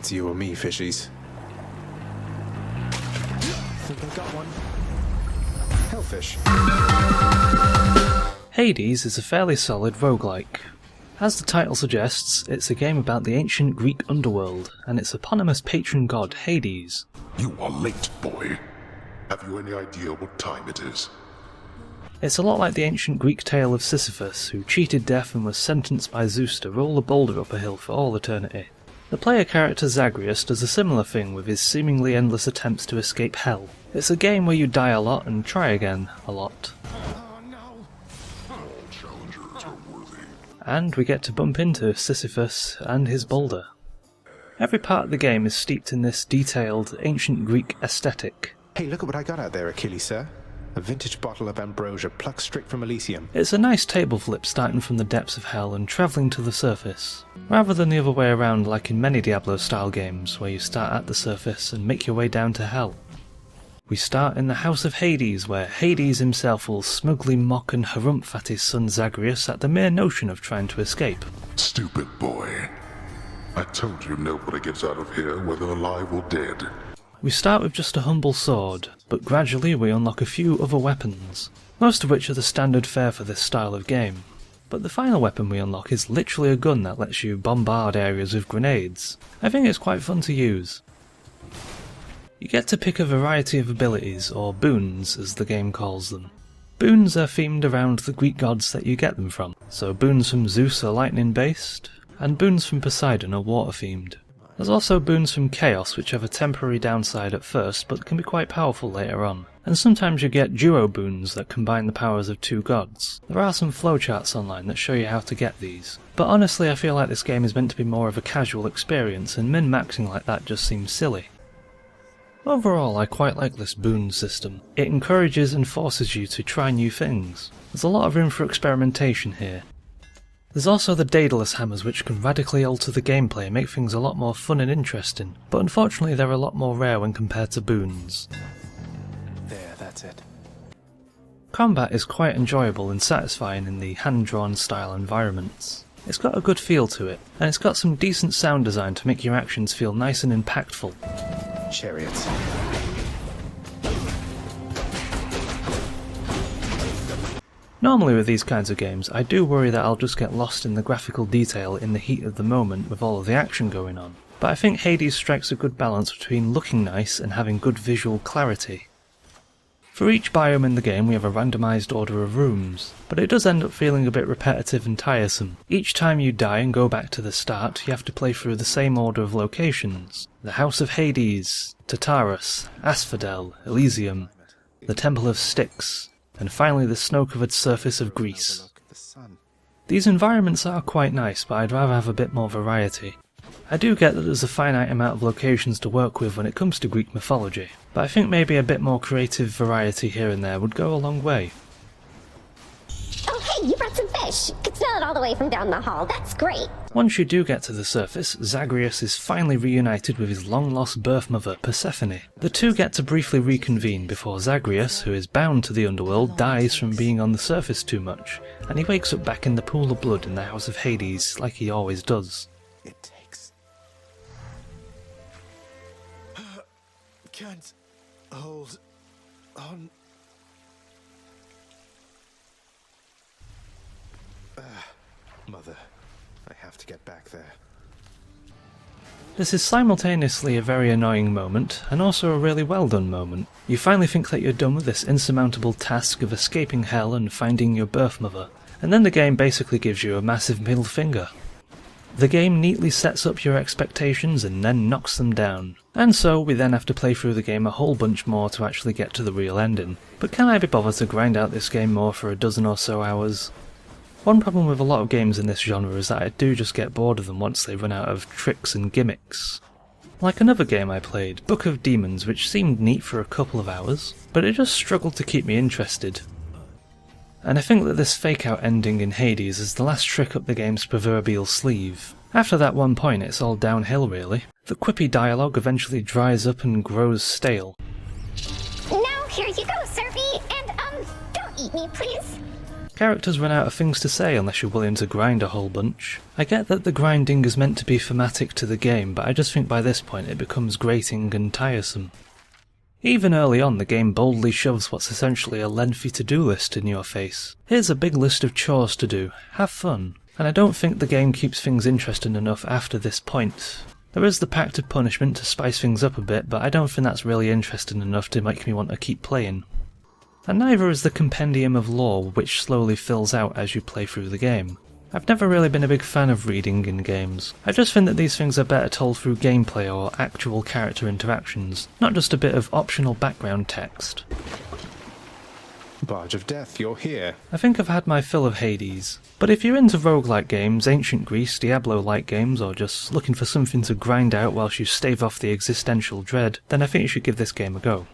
it's you or me, fishies. Think I got one. Hellfish. Hades is a fairly solid roguelike. As the title suggests, it's a game about the ancient Greek underworld, and its eponymous patron god, Hades. You are late, boy. Have you any idea what time it is? It's a lot like the ancient Greek tale of Sisyphus, who cheated death and was sentenced by Zeus to roll a boulder up a hill for all eternity. The player character Zagreus does a similar thing with his seemingly endless attempts to escape hell. It's a game where you die a lot and try again a lot. And we get to bump into Sisyphus and his boulder. Every part of the game is steeped in this detailed, ancient Greek aesthetic. Hey, look at what I got out there, Achilles, sir. A vintage bottle of ambrosia plucked straight from Elysium. It's a nice table flip starting from the depths of hell and travelling to the surface, rather than the other way around like in many Diablo-style games where you start at the surface and make your way down to hell. We start in the House of Hades, where Hades himself will smugly mock and harumph at his son Zagreus at the mere notion of trying to escape. Stupid boy. I told you nobody gets out of here, whether alive or dead. We start with just a humble sword, but gradually we unlock a few other weapons, most of which are the standard fare for this style of game. But the final weapon we unlock is literally a gun that lets you bombard areas with grenades. I think it's quite fun to use. You get to pick a variety of abilities, or boons as the game calls them. Boons are themed around the Greek gods that you get them from, so boons from Zeus are lightning based, and boons from Poseidon are water themed. There's also boons from Chaos, which have a temporary downside at first but can be quite powerful later on, and sometimes you get duo boons that combine the powers of two gods. There are some flowcharts online that show you how to get these, but honestly I feel like this game is meant to be more of a casual experience, and min-maxing like that just seems silly. Overall, I quite like this boon system. It encourages and forces you to try new things. There's a lot of room for experimentation here. There's also the Daedalus hammers, which can radically alter the gameplay and make things a lot more fun and interesting, but unfortunately they're a lot more rare when compared to boons. There, that's it. Combat is quite enjoyable and satisfying in the hand-drawn style environments. It's got a good feel to it, and it's got some decent sound design to make your actions feel nice and impactful. Chariots. Normally with these kinds of games, I do worry that I'll just get lost in the graphical detail in the heat of the moment with all of the action going on, but I think Hades strikes a good balance between looking nice and having good visual clarity. For each biome in the game we have a randomised order of rooms, but it does end up feeling a bit repetitive and tiresome. Each time you die and go back to the start, you have to play through the same order of locations. The House of Hades, Tartarus, Asphodel, Elysium, the Temple of Styx, and finally the snow-covered surface of Greece. These environments are quite nice, but I'd rather have a bit more variety. I do get that there's a finite amount of locations to work with when it comes to Greek mythology, but I think maybe a bit more creative variety here and there would go a long way. Oh hey, you brought some fish! Could smell it all the way from down the hall, that's great! Once you do get to the surface, Zagreus is finally reunited with his long-lost birth mother, Persephone. The two get to briefly reconvene before Zagreus, who is bound to the underworld, dies from being on the surface too much, and he wakes up back in the pool of blood in the House of Hades, like he always does. It takes... Can't hold on. Mother, I have to get back there. This is simultaneously a very annoying moment, and also a really well done moment. You finally think that you're done with this insurmountable task of escaping hell and finding your birth mother, and then the game basically gives you a massive middle finger. The game neatly sets up your expectations and then knocks them down. And so we then have to play through the game a whole bunch more to actually get to the real ending. But can I be bothered to grind out this game more for a dozen or so hours? One problem with a lot of games in this genre is that I do just get bored of them once they run out of tricks and gimmicks. Like another game I played, Book of Demons, which seemed neat for a couple of hours, but it just struggled to keep me interested. And I think that this fake-out ending in Hades is the last trick up the game's proverbial sleeve. After that one point it's all downhill really. The quippy dialogue eventually dries up and grows stale. Now here you go, Servy, and don't eat me, please. Characters run out of things to say unless you're willing to grind a whole bunch. I get that the grinding is meant to be thematic to the game, but I just think by this point it becomes grating and tiresome. Even early on, the game boldly shoves what's essentially a lengthy to-do list in your face. Here's a big list of chores to do, have fun. And I don't think the game keeps things interesting enough after this point. There is the pact of punishment to spice things up a bit, but I don't think that's really interesting enough to make me want to keep playing. And neither is the compendium of lore, which slowly fills out as you play through the game. I've never really been a big fan of reading in games. I just think that these things are better told through gameplay or actual character interactions, not just a bit of optional background text. Barge of Death, you're here. I think I've had my fill of Hades, but if you're into roguelike games, ancient Greece, diablo-like games, or just looking for something to grind out whilst you stave off the existential dread, then I think you should give this game a go.